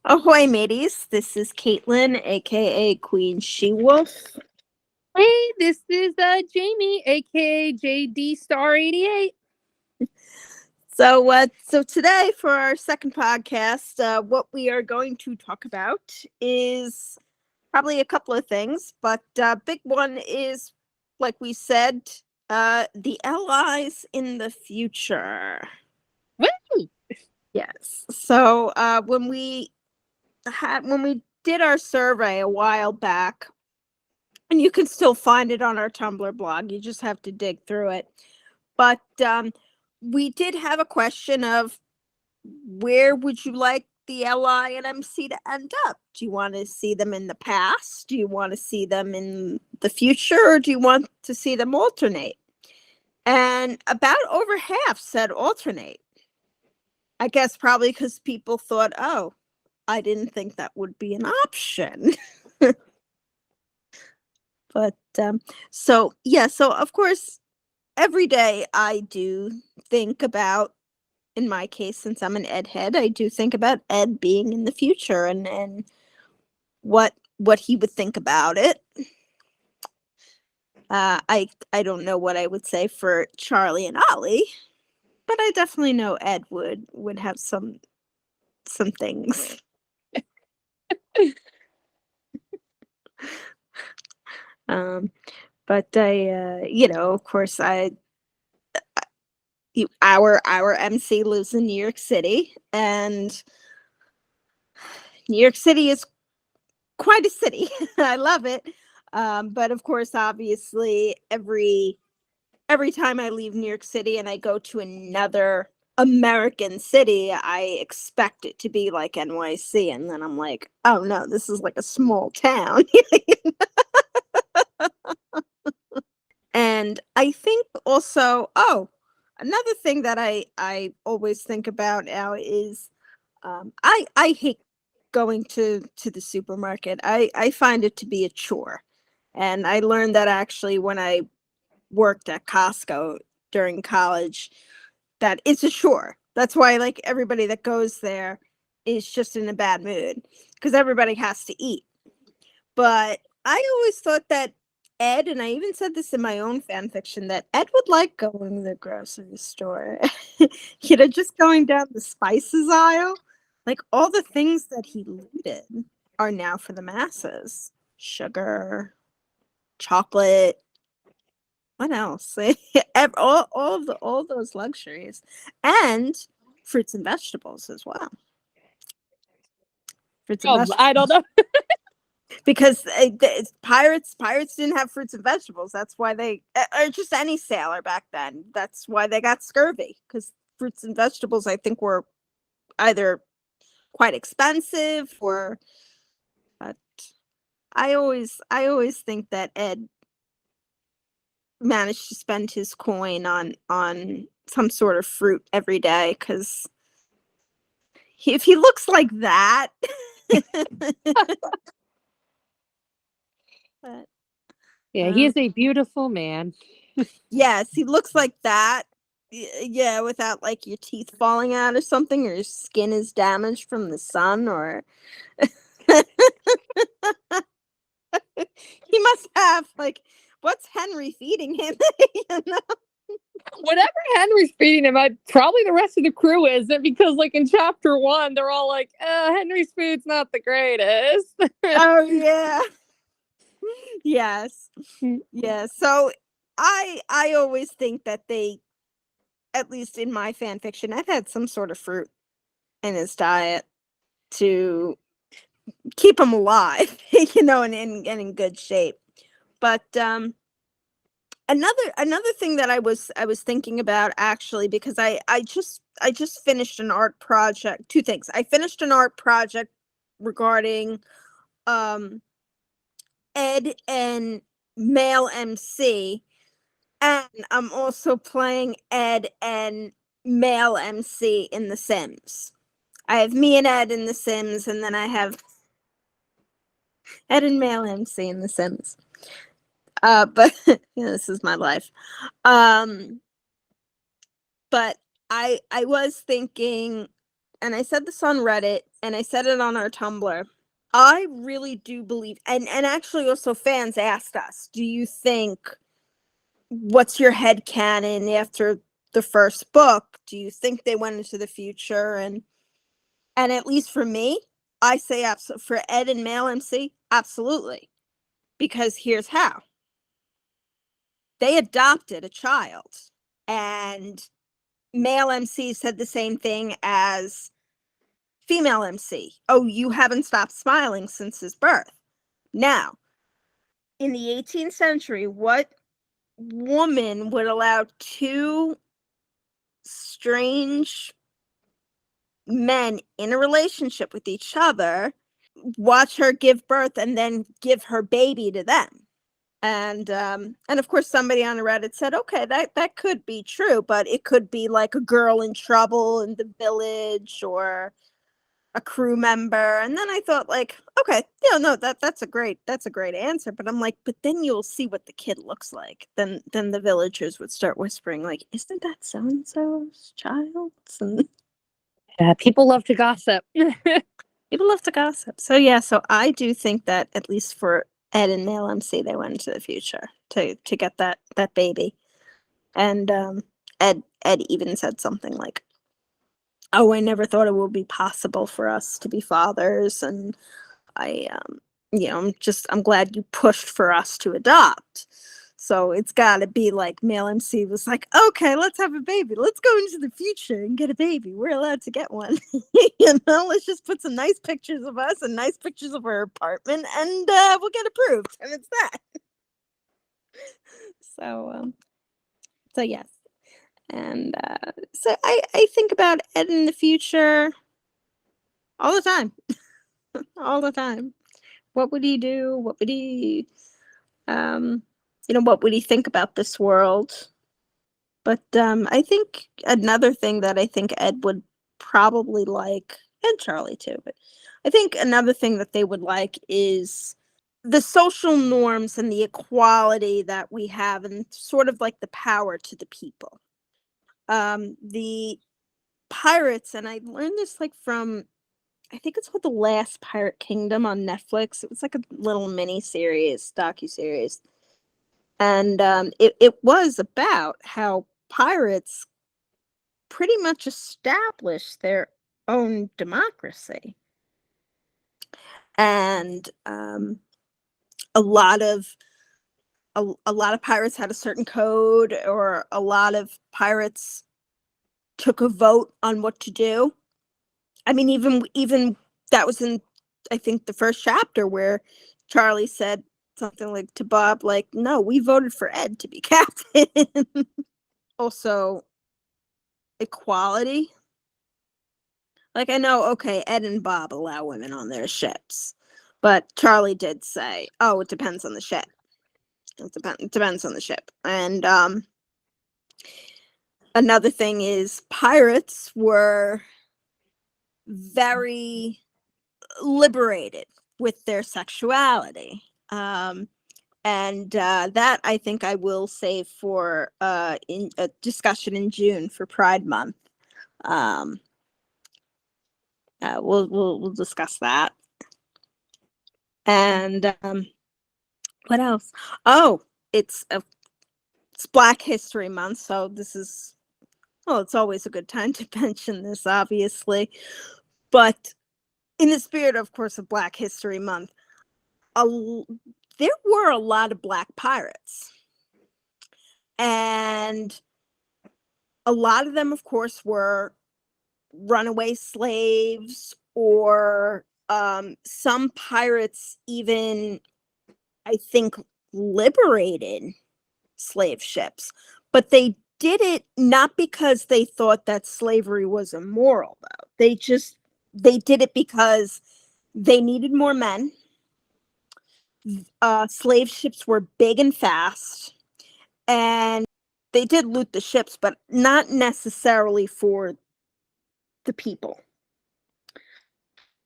Ahoy, mateys. This is Caitlin, aka Queen She-Wolf. Hey, this is Jamie, aka JD Star 88. So today for our second podcast, what we are going to talk about is probably a couple of things, but big one is, like we said, the allies in the future. Woo! Yes. So when we did our survey a while back, and you can still find it on our Tumblr blog. You just have to dig through it. But we did have a question of where would you like the LI and MC to end up? Do you want to see them in the past? Do you want to see them in the future? Or do you want to see them alternate? And about over half said alternate. I guess probably because people thought, oh, I didn't think that would be an option. But so of course, every day I do think about, in my case, since I'm an Ed head, I do think about Ed being in the future and what he would think about it. I don't know what I would say for Charlie and Ollie, but I definitely know Ed would have some things. But of course, our MC lives in New York City, and New York City is quite a city. I love it. But of course, obviously, every time I leave New York City and I go to another American city, I expect it to be like NYC, and then I'm like, oh no, this is like a small town. And I think also, another thing that I always think about now is, I hate going to the supermarket. I find it to be a chore. And I learned that actually when I worked at Costco during college, that it's a chore. That's why, like, everybody that goes there is just in a bad mood because everybody has to eat. But I always thought that Ed, and I even said this in my own fan fiction, that Ed would like going to the grocery store. Just going down the spices aisle. Like, all the things that he looted are now for the masses. Sugar, chocolate, what else? all those luxuries. And fruits and vegetables as well. Fruits and vegetables. I don't know. Because pirates didn't have fruits and vegetables. That's why they, or just any sailor back then, that's why they got scurvy, because fruits and vegetables, I think, were either quite expensive or, but I always think that Ed managed to spend his coin on some sort of fruit every day, because if he looks like that. But, Yeah, he is a beautiful man. yes, he looks like that. Yeah, without like your teeth falling out or something, or your skin is damaged from the sun, or he must have, like, what's Henry feeding him? Whatever Henry's feeding him, probably the rest of the crew isn't, because like in chapter 1, they're all like, Henry's food's not the greatest. Oh yeah. Yes. Yeah. So I always think that they, at least in my fan fiction, I've had some sort of fruit in his diet to keep him alive, and in good shape. But another thing that I was thinking about, actually, because I just finished an art project. Two things. I finished an art project regarding Ed and male MC, and I'm also playing Ed and male MC in The Sims. I have me and Ed in The Sims, and then I have Ed and male MC in The Sims. But this is my life. But I was thinking, and I said this on Reddit, and I said it on our Tumblr. I really do believe, and actually also fans asked us, do you think, what's your head canon after the first book? Do you think they went into the future? And at least for me, I say absolutely. For Ed and Male MC, absolutely. Because here's how. They adopted a child, and Male MC said the same thing as female MC. Oh, you haven't stopped smiling since his birth. Now, in the 18th century, what woman would allow two strange men in a relationship with each other, watch her give birth, and then give her baby to them? And of course somebody on Reddit said, okay, that could be true, but it could be like a girl in trouble in the village, or a crew member. And then I thought, like, okay, yeah, no, that's a great answer. But I'm like, but then you'll see what the kid looks like. Then the villagers would start whispering, like, isn't that so and so's child? And Yeah, people love to gossip. people love to gossip. So yeah, so I do think that at least for Ed and Male MC, they went into the future to get that baby. And Ed even said something like, oh, I never thought it would be possible for us to be fathers, and I I'm glad you pushed for us to adopt. So it's got to be like Male MC was like, okay, let's have a baby. Let's go into the future and get a baby. We're allowed to get one. Let's just put some nice pictures of us and nice pictures of our apartment, and we'll get approved. And it's that. So yes. And so I think about Ed in the future all the time. All the time. What would he do? What would he what would he think about this world? But I think another thing that I think Ed would probably like, and Charlie too, but I think another thing that they would like is the social norms and the equality that we have, and sort of like the power to the people. The pirates, and I learned this like from, I think it's called The Last Pirate Kingdom on Netflix. It was like a little mini series, docu-series. And it was about how pirates pretty much established their own democracy. And a lot of pirates had a certain code, or a lot of pirates took a vote on what to do. I mean, even that was in, I think, the first chapter, where Charlie said something like to Bob, like, no, we voted for Ed to be captain. Also, equality. Like, I know, okay, Ed and Bob allow women on their ships, but Charlie did say, oh, it depends on the ship. It depends on the ship. And another thing is, pirates were very liberated with their sexuality. And that I think I will save for in a discussion in June for Pride Month. We'll discuss that. And what else? Oh, it's Black History Month, so this is, well, it's always a good time to mention this, obviously. But in the spirit, of course, of Black History Month, there were a lot of Black pirates. And a lot of them, of course, were runaway slaves, or some pirates even, I think, liberated slave ships. But they did it not because they thought that slavery was immoral, though. They did it because they needed more men. Slave ships were big and fast, and they did loot the ships, but not necessarily for the people.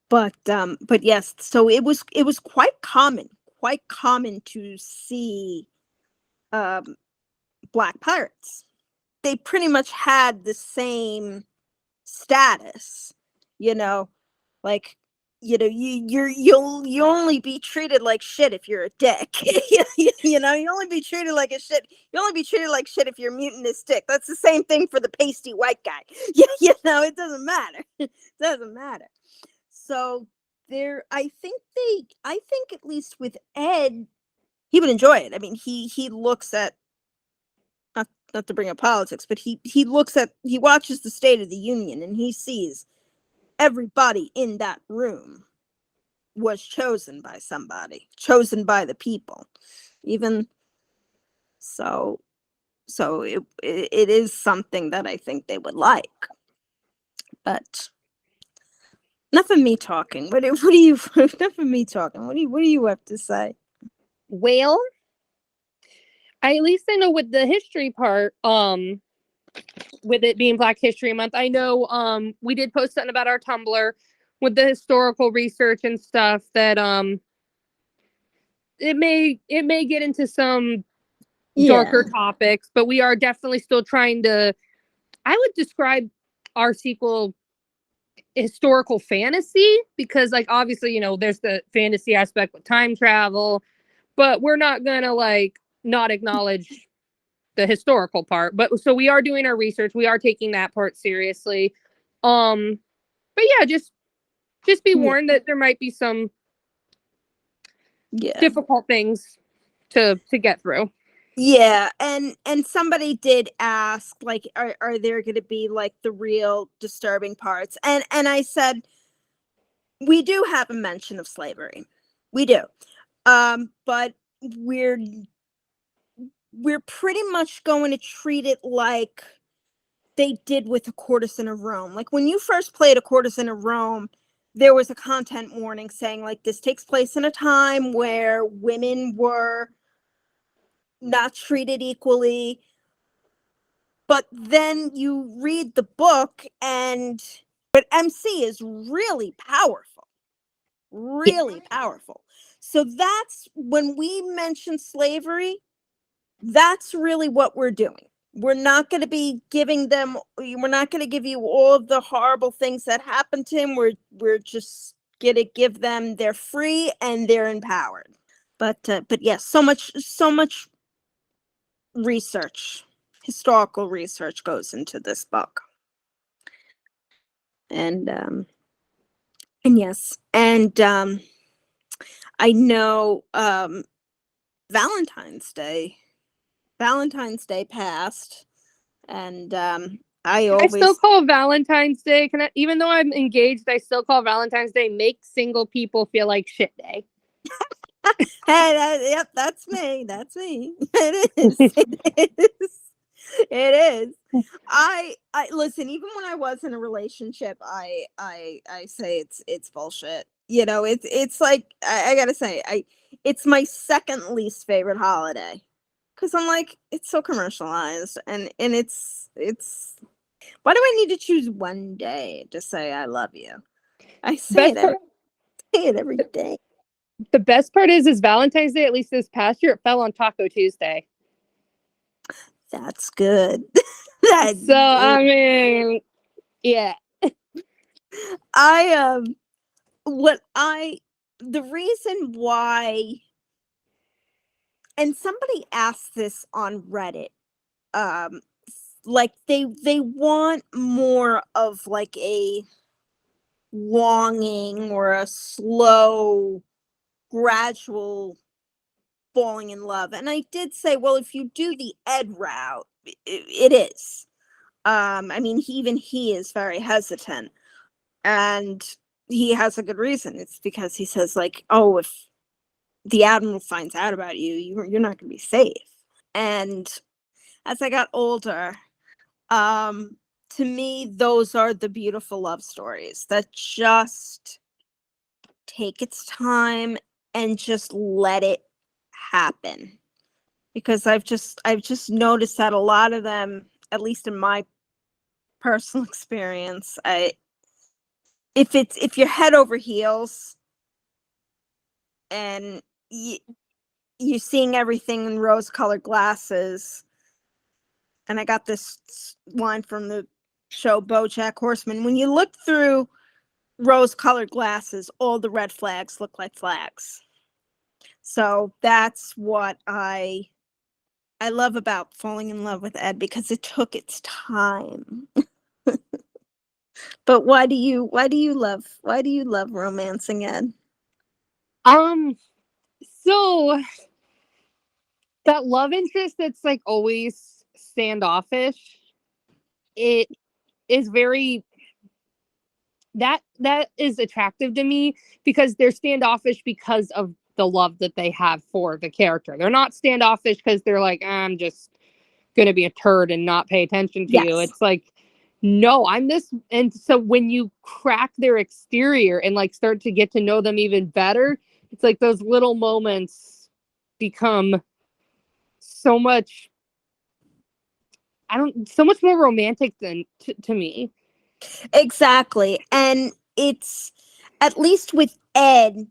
But yes, so it was quite common to see Black pirates. They pretty much had the same status you know, like, you'll only be treated like shit if you're a dick. You know, you only be treated like a shit. You only be treated like shit if you're mutant as dick. That's the same thing for the pasty white guy. You know, it doesn't matter. It doesn't matter. So I think at least with Ed, he would enjoy it. I mean, he looks at, not to bring up politics, but he watches the State of the Union, and he sees everybody in that room was chosen by somebody, chosen by the people. Even so, it is something that I think they would like. But enough of me talking. What do you enough of me talking? What do you have to say? Well, at least I know with the history part, with it being Black History Month, I know we did post something about our Tumblr with the historical research and stuff that it may get into some darker topics, but we are definitely still trying to, I would describe our sequel historical fantasy, because like obviously, there's the fantasy aspect with time travel, but we're not gonna like not acknowledge the historical part. But so we are doing our research, we are taking that part seriously. But yeah, just be warned that there might be some difficult things to get through. Yeah, and somebody did ask, like, are there going to be like the real disturbing parts? And I said, we do have a mention of slavery, we do, but we're pretty much going to treat it like they did with A Courtesan of Rome. Like when you first played A Courtesan of Rome, there was a content warning saying like this takes place in a time where women were not treated equally. But then you read the book, but MC is really powerful, really powerful. So that's when we mention slavery, that's really what we're doing. We're not going to be giving them, we're not going to give you all of the horrible things that happened to him. We're just going to give them, they're free and they're empowered. But yes, so much research, historical research goes into this book. And yes, and I know Valentine's Day passed, and I still call Valentine's Day, even though I'm engaged, I still call Valentine's Day make single people feel like shit day. Hey, yep, that's me. It is. It is. It is. I listen. Even when I was in a relationship, I say it's bullshit. It's like I gotta say, it's my second least favorite holiday, because I'm like, it's so commercialized, and it's why do I need to choose one day to say I love you? I say it every day. The best part is Valentine's Day, at least this past year, it fell on Taco Tuesday. That's good. I mean, yeah. The reason why, and somebody asked this on Reddit, like they want more of like a longing or a slow, gradual falling in love. And I did say, well, if you do the Ed route, it is. I mean, he is very hesitant, and he has a good reason. It's because he says like, oh, if the Admiral finds out about you, you're not going to be safe. And as I got older, to me, those are the beautiful love stories that just take its time and just let it happen. Because I've just noticed that a lot of them, at least in my personal experience, if you're head over heels and you're seeing everything in rose-colored glasses, and I got this line from the show BoJack Horseman, when you look through rose-colored glasses, all the red flags look like flags. So that's what I love about falling in love with Ed, because it took its time. But why do you love romancing Ed? So that love interest that's like always standoffish, it is very that is attractive to me, because they're standoffish because of the love that they have for the character. They're not standoffish because they're like, I'm just gonna be a turd and not pay attention to you. Yes. It's like, no, I'm this. And so when you crack their exterior and like start to get to know them even better, it's like those little moments become so much so much more romantic than to me. Exactly. And it's, at least with Ed,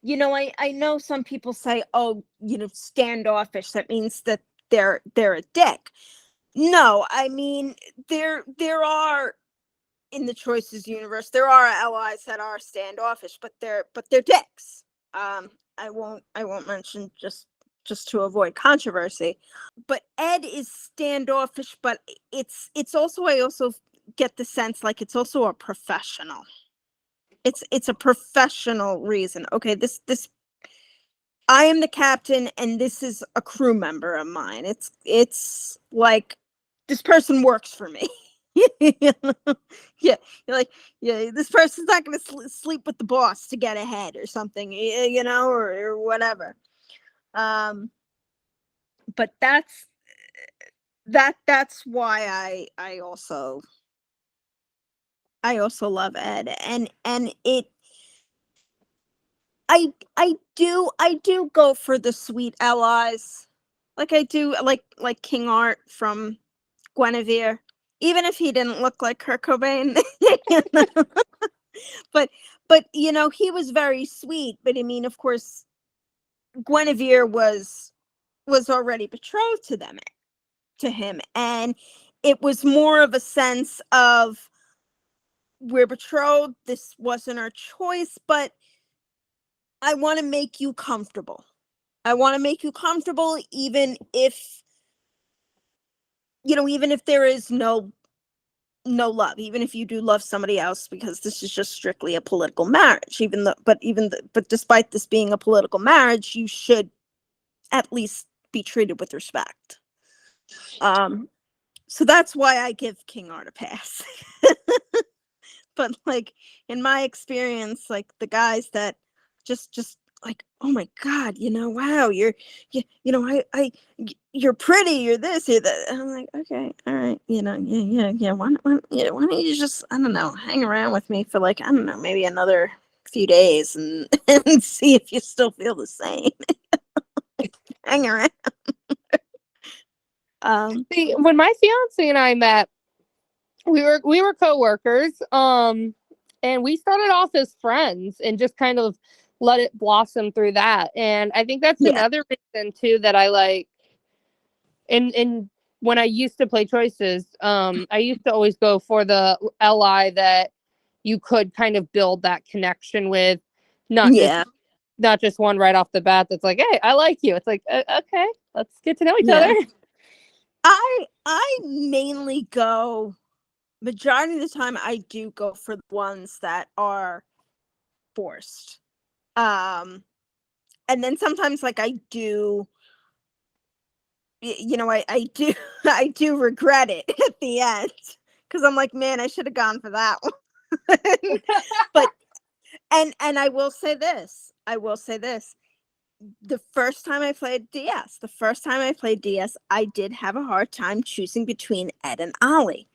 I know some people say, oh, standoffish, that means that they're a dick. No, I mean, there are, in the Choices universe, there are allies that are standoffish, but they're dicks. I won't mention, just to avoid controversy. But Ed is standoffish, but it's also, I also get the sense like it's also a professional. It's a professional reason. Okay, this I am the captain and this is a crew member of mine. It's like, this person works for me. Yeah, you're like, yeah, this person's not going to sleep with the boss to get ahead or something, or whatever. But that's why I also love Ed, and I do go for the sweet allies. Like I do, like King Art from Guinevere, even if he didn't look like Kurt Cobain. you know? But he was very sweet. But I mean, of course, Guinevere was already betrothed to him, and it was more of a sense of, we're betrothed. This wasn't our choice, but I want to make you comfortable. I want to make you comfortable, even if there is no love, even if you do love somebody else, because this is just strictly a political marriage. But despite this being a political marriage, you should at least be treated with respect. So that's why I give King Art a pass. But like, in my experience, like the guys that just like, oh my God, wow, you're pretty, you're this, you're that. I'm like, okay, all right, yeah. Why don't you just, I don't know, hang around with me for like, I don't know, maybe another few days, and and see if you still feel the same. Hang around. See, when my fiance and I met, we were co-workers, and we started off as friends and just kind of let it blossom through that. And I think that's another reason too that I like, and when I used to play Choices, I used to always go for the ally that you could kind of build that connection with, not just one right off the bat that's like, hey, I like you. It's like, okay, let's get to know each other. I mainly go, majority of the time, I do go for the ones that are forced. And then sometimes, like, I do, I do I do regret it at the end, because I'm like, man, I should have gone for that one. But and I will say this. The first time I played DS, I did have a hard time choosing between Ed and Ollie.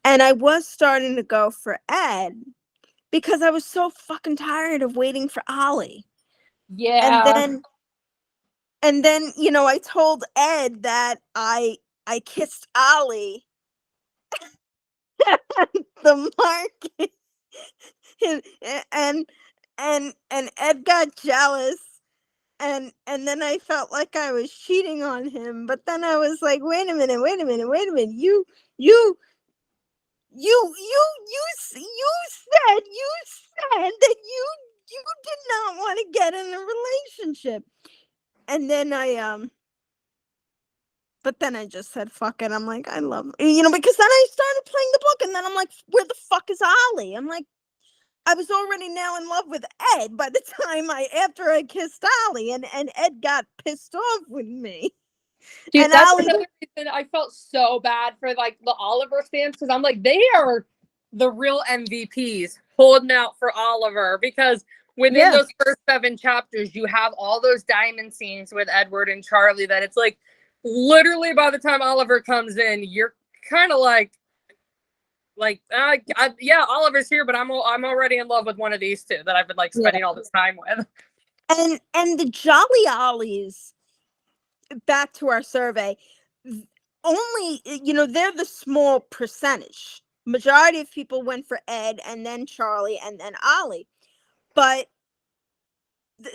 And I was starting to go for Ed because I was so fucking tired of waiting for Ollie. Yeah. And then, I told Ed that I kissed Ollie at the market. and Ed got jealous. And then I felt like I was cheating on him, but then I was like, wait a minute. You said that you did not want to get in a relationship. And then but then I just said, fuck it. I'm like, I love, because then I started playing the book, and then I'm like, where the fuck is Ollie? I'm like, I was already now in love with Ed by the time after I kissed Ollie, and Ed got pissed off with me. Dude, And that's Ollie, another reason I felt so bad for like the Oliver stands, because I'm like, they are the real MVPs holding out for Oliver, because within those first 7 chapters, you have all those diamond scenes with Edward and Charlie that it's like literally by the time Oliver comes in, you're kind of like, yeah, Oliver's here, but I'm already in love with one of these two that I've been like spending all this time with. And the Jolly Ollies, back to our survey, only, they're the small percentage. Majority of people went for Ed, and then Charlie, and then Ollie. But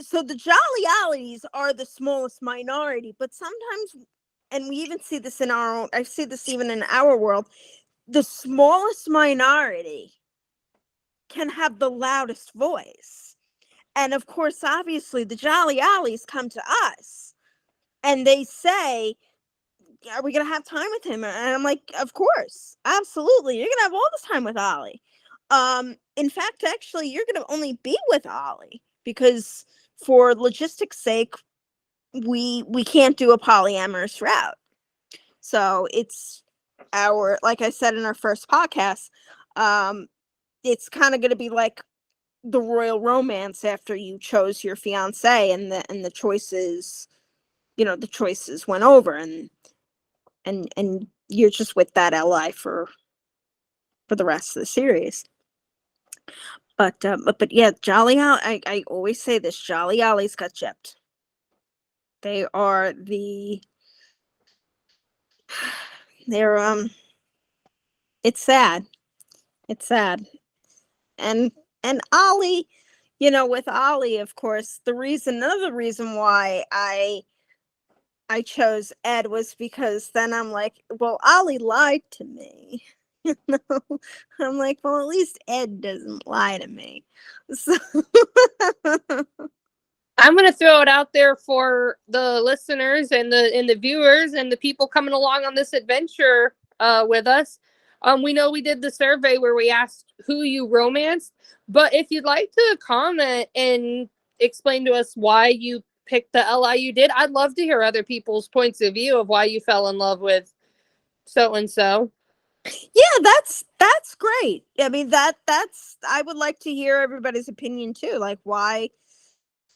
so the Jolly Ollies are the smallest minority, but sometimes, and we even see this in our own, I see this even in our world, the smallest minority can have the loudest voice. And of course, obviously, the Jolly Ollies come to us and they say, are we going to have time with him? And I'm like, of course, absolutely. You're going to have all this time with Ollie. In fact, actually, you're going to only be with Ollie because for logistics sake, we can't do a polyamorous route. So it's like I said in our first podcast, it's kind of going to be like the royal romance after you chose your fiance, and the choices, the choices went over, and you're just with that ally for the rest of the series. But yeah, Jolly Ollie, I always say this, Jolly Ollies got gypped. They are they're it's sad. It's sad. And Ollie, with Ollie, of course, another reason why I chose Ed was because then I'm like, well, Ollie lied to me. I'm like, well, at least Ed doesn't lie to me. So I'm going to throw it out there for the listeners and the viewers and the people coming along on this adventure with us. We know we did the survey where we asked who you romanced, but if you'd like to comment and explain to us why you picked the LI you did, I'd love to hear other people's points of view of why you fell in love with so and so. Yeah, that's great. I mean, that's I would like to hear everybody's opinion too. Like why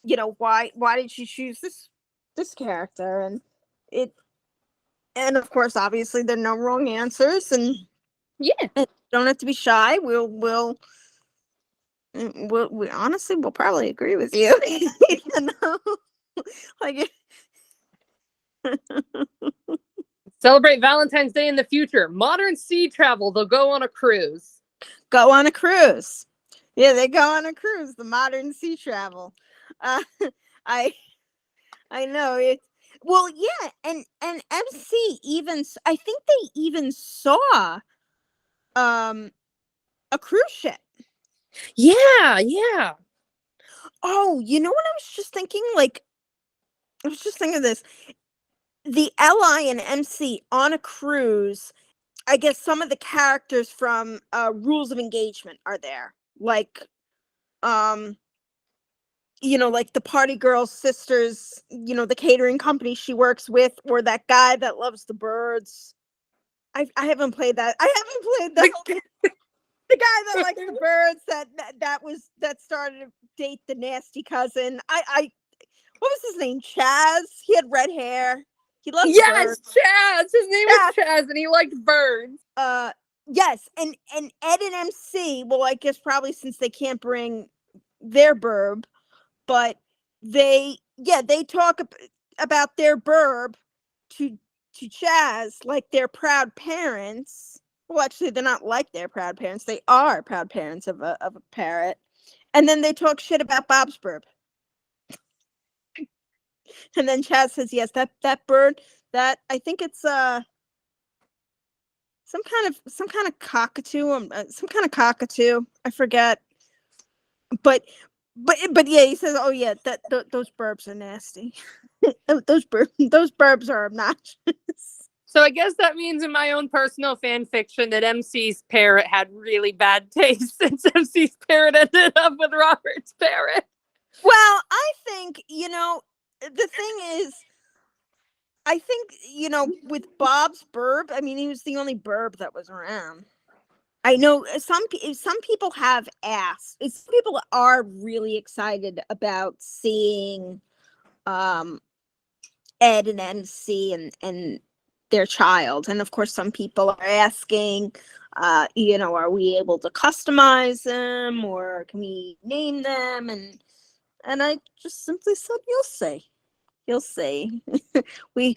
did you choose this character? And of course, obviously there are no wrong answers, and don't have to be shy. We'll we honestly we'll probably agree with you. Like Celebrate Valentine's Day in the future. Modern sea travel. They'll go on a cruise. Go on a cruise. Yeah, they go on a cruise. The modern sea travel. I know it. Well, yeah, and MC even, I think they even saw a cruise ship. Yeah. Oh, you know what I was just thinking? Like, I was just thinking of this. The LI and MC on a cruise, I guess some of the characters from Rules of Engagement are there. Like, like the party girl's sisters, the catering company she works with, or that guy that loves the birds. I haven't played that. I haven't played that. The guy that likes the birds that started to date the nasty cousin. What was his name? Chaz. He had red hair. He loved birds. Chaz. His name was Chaz, and he liked birds. Yes, and Ed and MC. Well, I guess probably since they can't bring their burb, but they talk about their burb to Chaz like they're proud parents. Well, actually, they're not like their proud parents. They are proud parents of a parrot. And then they talk shit about Bob's burb. And then Chaz says, yes, that bird, that I think it's some kind of cockatoo, some kind of cockatoo. I forget. but yeah, he says, oh yeah, those burbs are nasty. Those burbs are obnoxious. So I guess that means in my own personal fan fiction that MC's parrot had really bad taste since MC's parrot ended up with Robert's parrot. Well, I think, the thing is, I think, with Bob's burb, I mean, he was the only burb that was around. I know some people have asked. Some people are really excited about seeing Ed and MC and their child, and of course, some people are asking, are we able to customize them, or can we name them? And I just simply said, you'll see. we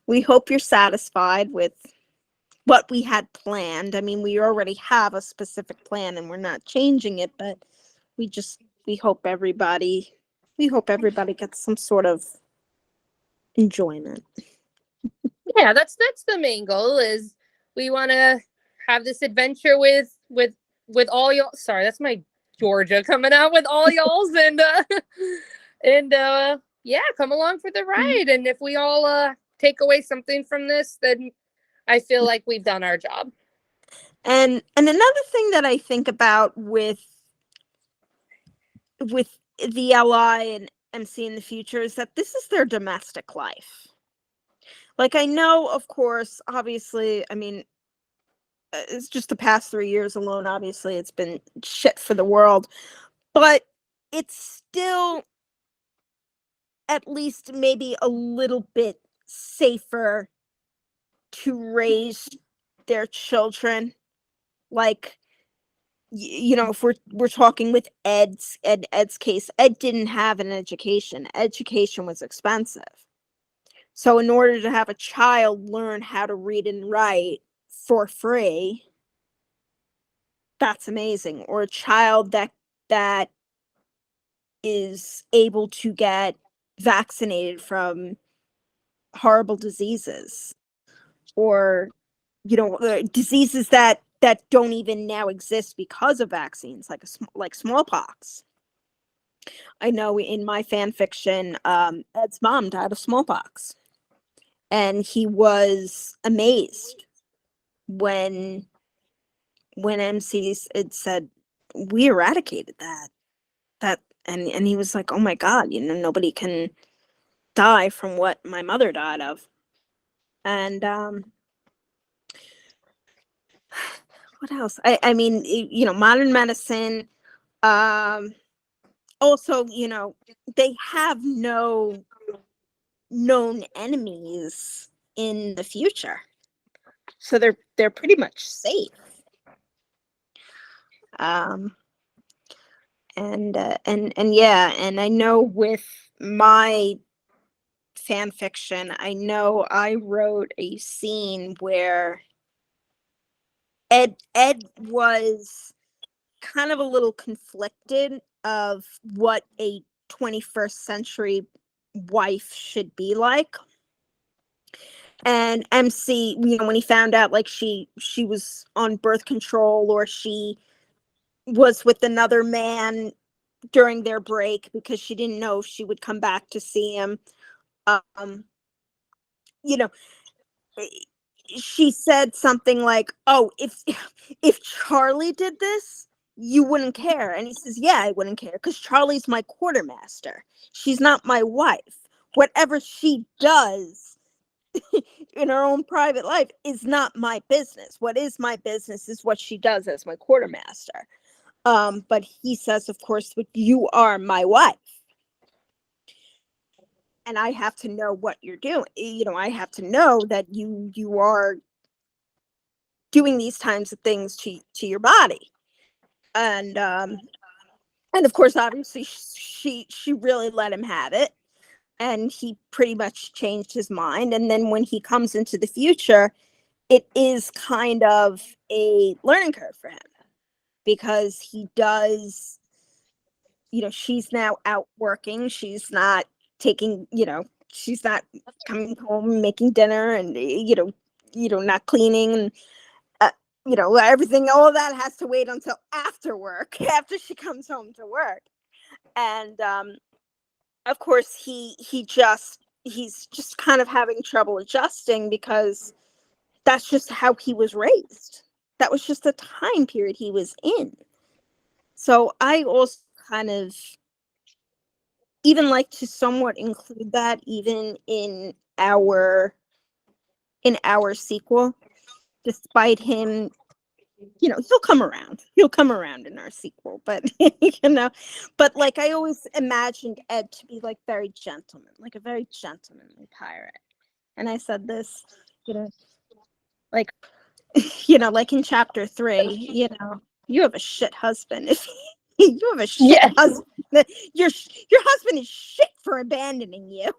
we hope you're satisfied with what we had planned. I mean, we already have a specific plan and we're not changing it, but we hope everybody gets some sort of enjoyment. Yeah, that's the main goal. Is we want to have this adventure with all y'all. Sorry, that's my Georgia coming out, with all y'all's, and yeah, come along for the ride. And if we all take away something from this, then I feel like we've done our job. And another thing that I think about with the LI and MC in the future is that this is their domestic life. Like, I know, of course, obviously, I mean, it's just the past 3 years alone, obviously, it's been shit for the world, but it's still at least maybe a little bit safer to raise their children. Like, if we're talking with Ed's case, Ed didn't have an education. Education was expensive. So in order to have a child learn how to read and write for free, that's amazing. Or a child that is able to get vaccinated from horrible diseases, or diseases that don't even now exist because of vaccines, like smallpox. I know in my fan fiction, Ed's mom died of smallpox, and he was amazed when MC had said, we eradicated that, and he was like, oh my God, nobody can die from what my mother died of. And what else? I mean, modern medicine. Also, they have no known enemies in the future, so they're pretty much safe. And yeah, and I know with my fan fiction, I know I wrote a scene where Ed was kind of a little conflicted of what a 21st century wife should be like. And MC, when he found out, like, she was on birth control, or she was with another man during their break because she didn't know if she would come back to see him, she said something like, oh, if Charlie did this, you wouldn't care. And he says, yeah, I wouldn't care, because Charlie's my quartermaster. She's not my wife. Whatever she does in her own private life is not my business. What is my business is what she does as my quartermaster. But he says, of course, you are my wife, and I have to know what you're doing. I have to know that you are doing these kinds of things to your body. And of course, obviously, she really let him have it, and he pretty much changed his mind. And then when he comes into the future, it is kind of a learning curve for him, because he does, she's now out working. She's not taking, she's not coming home, making dinner, and, not cleaning. everything, all of that has to wait until after work, after she comes home to work. And of course he's just kind of having trouble adjusting, because that's just how he was raised. That was just the time period he was in. So I also kind of even like to somewhat include that even in our sequel, despite him, he'll come around. He'll come around in our sequel, but but like I always imagined Ed to be like very gentleman, like a very gentlemanly pirate. And I said this, like like in chapter 3, you have a shit husband. If you have a shit husband, your husband is shit for abandoning you.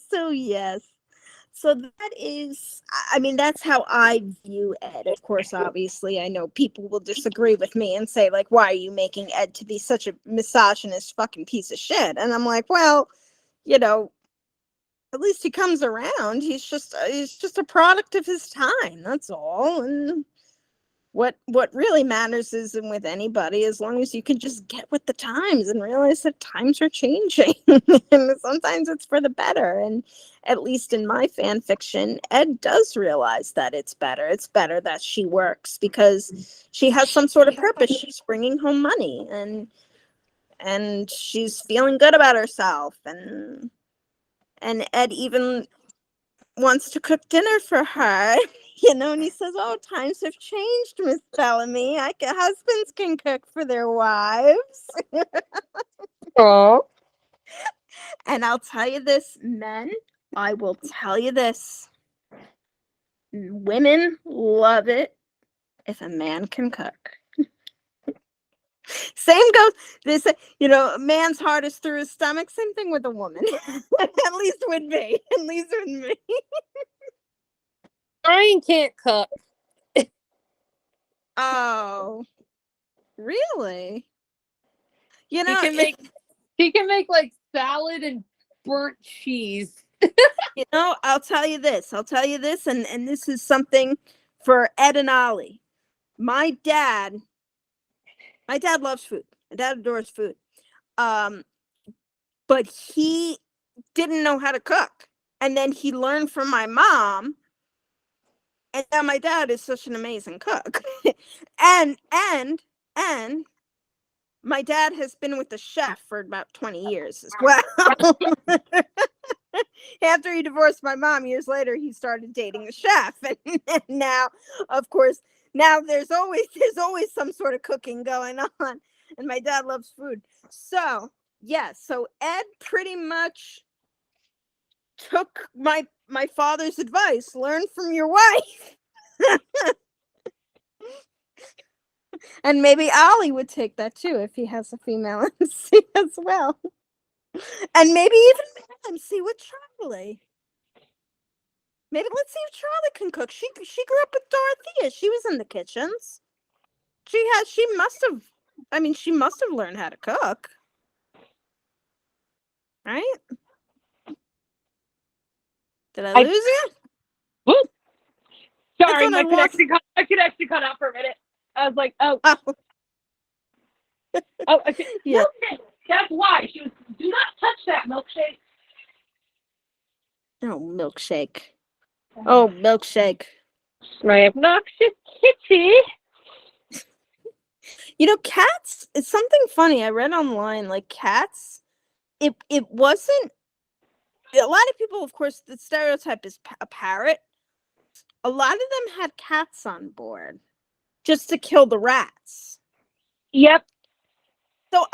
So yes. So that is, I mean, that's how I view Ed. Of course, obviously, I know people will disagree with me and say, like, why are you making Ed to be such a misogynist fucking piece of shit? And I'm like, well, at least he comes around. He's just a product of his time. That's all. And what really matters is, and with anybody, as long as you can just get with the times and realize that times are changing, and sometimes it's for the better. And at least in my fan fiction, Ed does realize that it's better. It's better that she works because she has some sort of purpose. She's bringing home money, and she's feeling good about herself. And Ed even wants to cook dinner for her, and he says, "Oh, times have changed, Miss Bellamy. Husbands can cook for their wives." Oh. And I'll tell you this, men, I will tell you this. Women love it if a man can cook. Same goes, they say, a man's heart is through his stomach. Same thing with a woman. At least with me. At least with me. Brian can't cook. Oh, really? He can make like salad and burnt cheese. I'll tell you this, and this is something for Ed and Ollie. My dad loves food. My dad adores food. But he didn't know how to cook. And then he learned from my mom. And now my dad is such an amazing cook. and my dad has been with the chef for about 20 years as well. After he divorced my mom, years later, he started dating the chef. And now, of course, there's always some sort of cooking going on. And my dad loves food. So, so Ed pretty much took my father's advice. Learn from your wife. And maybe Ollie would take that too if he has a female MC as well. And maybe even MC with Charlie. Maybe let's see if Charlie can cook. She grew up with Dorothea. She was in the kitchens. She must have learned how to cook. Right? Did I lose you? Whoop. Sorry, I could actually cut out for a minute. I was like, oh. Okay. Yeah. Milkshake. That's why. She was, do not touch that milkshake. Oh, milkshake. Oh, milkshake. My obnoxious kitty. Cats, it's something funny. I read online, like cats, it wasn't, a lot of people, of course, the stereotype is a parrot. A lot of them had cats on board just to kill the rats. Yep. So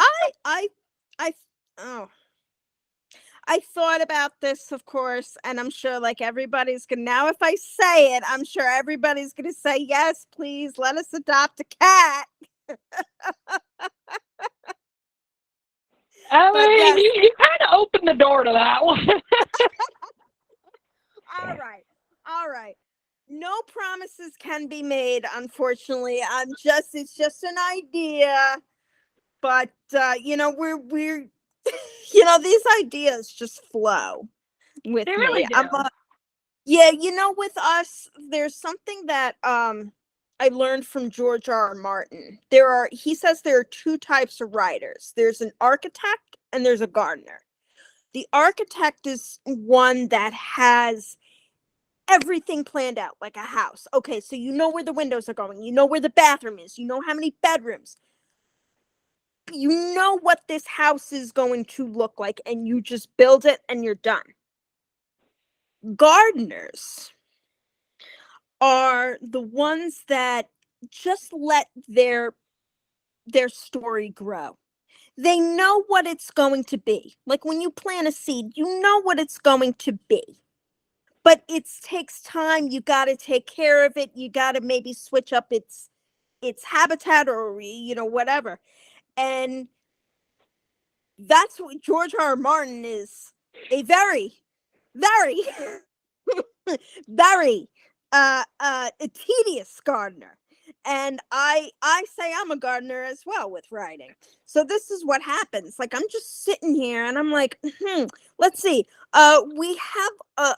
I thought about this, of course, and I'm sure like everybody's gonna, now if I say it, I'm sure everybody's gonna say, yes, please let us adopt a cat. Yes. You kind of opened the door to that one. All right. No promises can be made, unfortunately. It's just an idea. But we're these ideas just flow with they me. really do. Yeah, with us, there's something that I learned from George R. R. Martin. He says there are two types of writers. There's an architect and there's a gardener. The architect is one that has everything planned out like a house. Okay, so you know where the windows are going, you know where the bathroom is, you know how many bedrooms, you know what this house is going to look like, and you just build it and you're done. Gardeners are the ones that just let their story grow. They know what it's going to be. Like when you plant a seed, you know what it's going to be. But it takes time. You got to take care of it. You got to maybe switch up its habitat, or whatever. And that's what George R. R. Martin is, a very, very, very a tedious gardener. And I say I'm a gardener as well with writing. So this is what happens. Like I'm just sitting here and I'm like, let's see. We have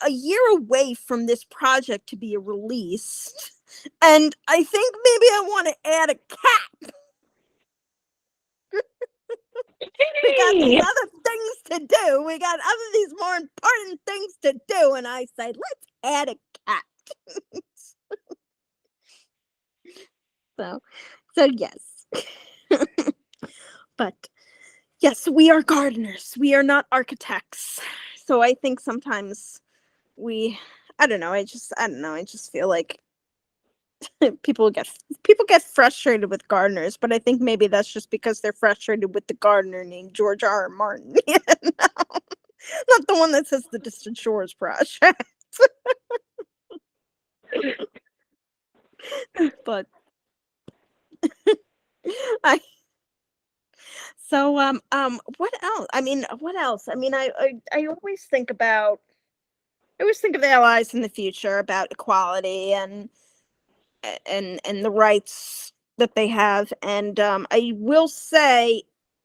a year away from this project to be released, and I think maybe I want to add a cat. We got these other things to do. We got these more important things to do. And I say, let's add a cat. so yes. But yes, we are gardeners. We are not architects. So I think sometimes I don't know. I just feel like people get frustrated with gardeners, but I think maybe that's just because they're frustrated with the gardener named George R. R. Martin. Not the one that says the Distant Shores Project. But I what else? I always think of allies in the future, about equality and the rights that they have. And I will say,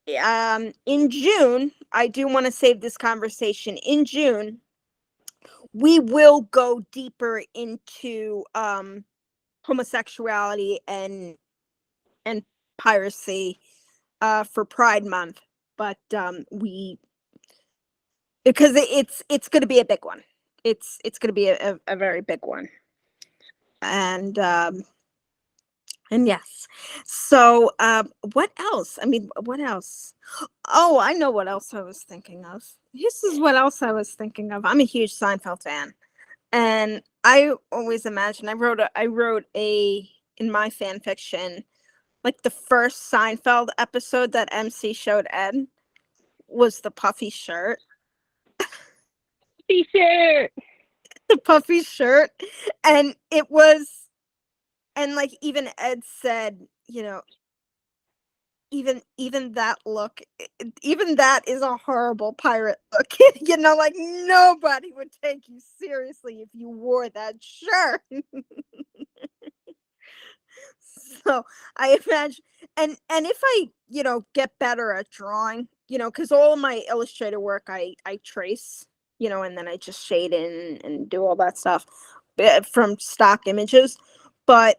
in June, I do want to save this conversation. In June, we will go deeper into homosexuality and piracy for Pride Month, but because it's going to be a big one. It's going to be a very big one. And yes. So what else? What else? Oh, I know what else I was thinking of. This is what else I was thinking of. I'm a huge Seinfeld fan. And I always imagine, I wrote in my fan fiction, like the first Seinfeld episode that MC showed Ed was the puffy shirt. T-shirt. The puffy shirt. And it was, and like even Ed said, even that look, even that is a horrible pirate look. Like nobody would take you seriously if you wore that shirt. So I imagine, and if I get better at drawing, because all of my Illustrator work I trace, and then I just shade in and do all that stuff from stock images. But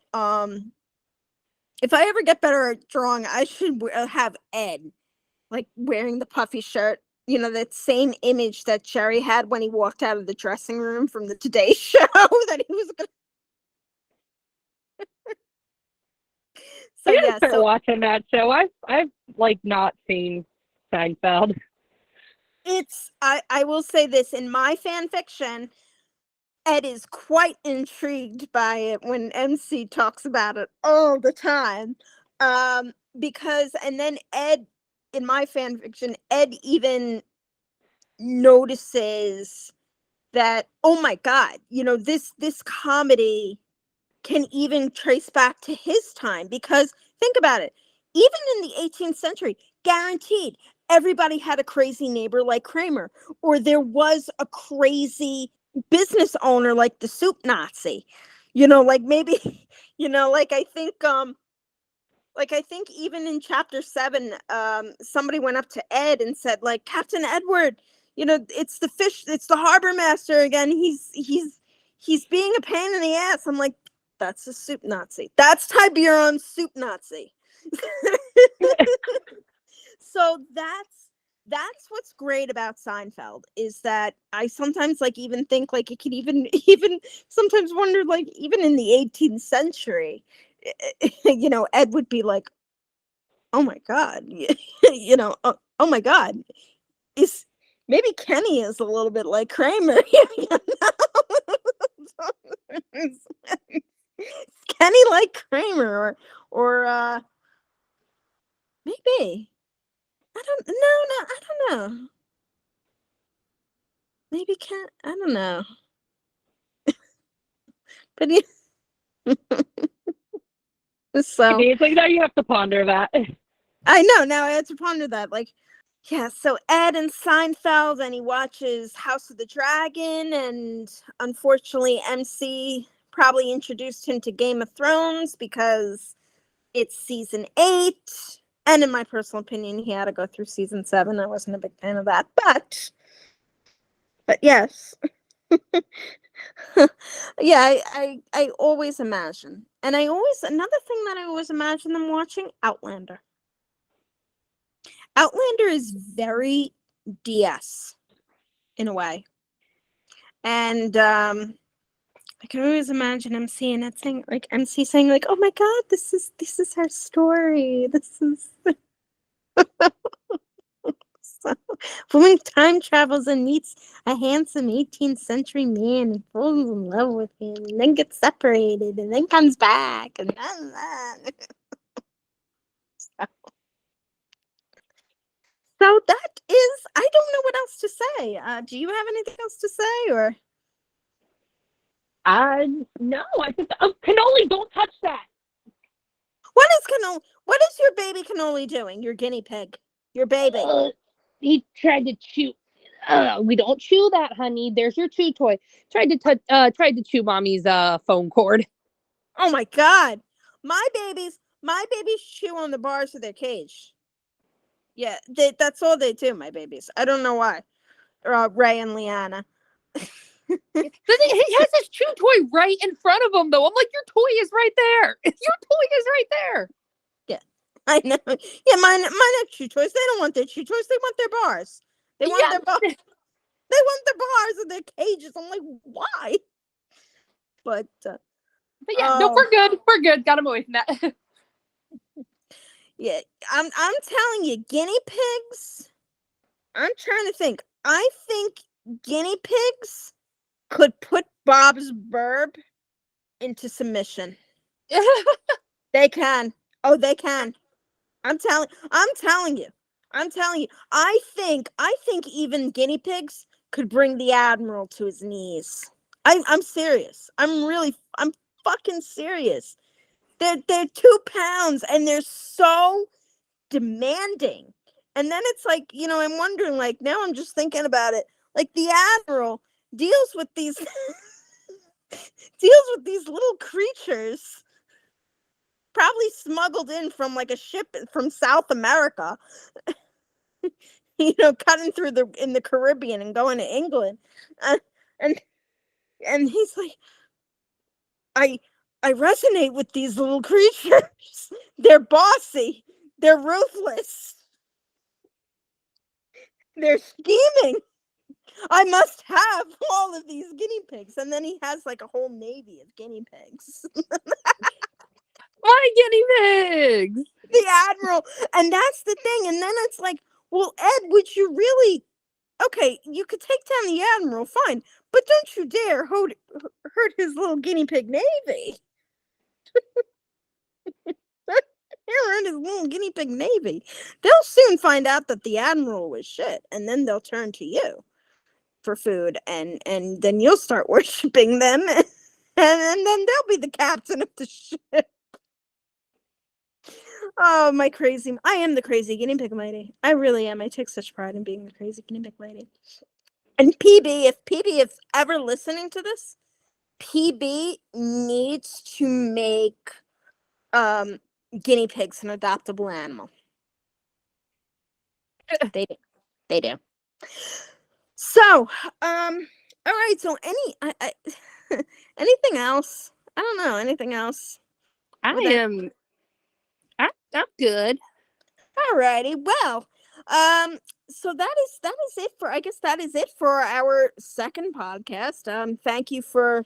if I ever get better at drawing, I should have Ed like wearing the puffy shirt. That same image that Jerry had when he walked out of the dressing room from the Today Show, that he was gonna. So yeah, start watching that show. I've like not seen Seinfeld. I will say this, in my fan fiction, Ed is quite intrigued by it when MC talks about it all the time. Because, and then Ed, in my fan fiction, Ed even notices that, oh my God, this comedy can even trace back to his time. Because think about it, even in the 18th century, guaranteed everybody had a crazy neighbor like Kramer, or there was a crazy business owner like the soup Nazi. Like maybe, I think even in chapter 7, somebody went up to Ed and said, like, Captain Edward, it's the harbor master again. he's being a pain in the ass. I'm like, that's a soup Nazi. That's Tiberon soup Nazi. So that's what's great about Seinfeld, is that I sometimes like even think like it could even sometimes wonder, like, even in the 18th century, you know, Ed would be like, oh my God, you know, oh my God, is maybe Kenny is a little bit like Kramer. Is Kenny like Kramer, or maybe. I don't no, no, I don't know. Maybe can't. I don't know. But so It's like now you have to ponder that. I know now I had to ponder that. Like, yeah. So Ed and Seinfeld, and he watches House of the Dragon, and unfortunately, MC probably introduced him to Game of Thrones because it's season 8. And in my personal opinion, he had to go through season 7. I wasn't a big fan of that, but yes. Yeah, I always imagine. And another thing that I always imagine them watching, Outlander. Outlander is very DS in a way. And I can always imagine MC and it saying, like, MC saying, like, oh my God, this is our story. This is so, woman time travels and meets a handsome 18th century man and falls in love with him, and then gets separated, and then comes back, and so that is, I don't know what else to say. Do you have anything else to say, or? No, I think cannoli. Don't touch that. What is your baby cannoli doing? Your guinea pig, your baby. He tried to chew. We don't chew that, honey. There's your chew toy. Tried to chew mommy's phone cord. Oh my God, my babies chew on the bars of their cage. Yeah, that's all they do, my babies. I don't know why. Ray and Leanna. He has his chew toy right in front of him, though. I'm like, your toy is right there. Your toy is right there. Yeah, I know. Yeah, mine have chew toys. They don't want their chew toys. They want their bars. They want their bars. They want their bars and their cages. I'm like, why? But yeah, no, we're good. We're good. Got him away from that. Yeah, I'm telling you, guinea pigs. I'm trying to think. I think guinea pigs could put Bob's Burb into submission. They can. Oh, they can. I'm telling you. I think even guinea pigs could bring the Admiral to his knees. I'm serious. I'm fucking serious. They're 2 pounds and they're so demanding. And then it's like, you know, I'm wondering, like, now I'm just thinking about it. Like, the Admiral deals with these little creatures, probably smuggled in from like a ship from South America, you know, cutting through in the Caribbean and going to England. And he's like, I resonate with these little creatures. They're bossy. They're ruthless. They're scheming. I must have all of these guinea pigs. And then he has like a whole navy of guinea pigs. My guinea pigs. The Admiral. And that's the thing. And then it's like, well, Ed, would you really? Okay, you could take down the Admiral, fine. But don't you dare hurt his little guinea pig navy. Hurt his little guinea pig navy. They'll soon find out that the Admiral was shit. And then they'll turn to you for food, and then you'll start worshiping them, and then they'll be the captain of the ship. Oh, I am the crazy guinea pig lady. I really am. I take such pride in being the crazy guinea pig lady. And PB is ever listening to this, PB needs to make guinea pigs an adoptable animal. They do. So, all right. So Anything else? I don't know. Anything else? I With that? am. I'm good. Alrighty. Well, so that is it for. I guess that is it for our second podcast. Thank you for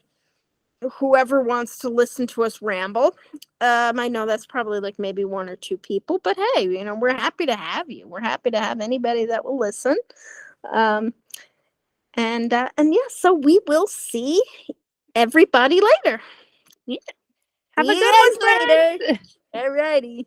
whoever wants to listen to us ramble. I know that's probably like maybe one or two people, but hey, we're happy to have you. We're happy to have anybody that will listen. Um, and yeah, so we will see everybody later. Yeah. Have See a you good one, guys later. friends. Alrighty.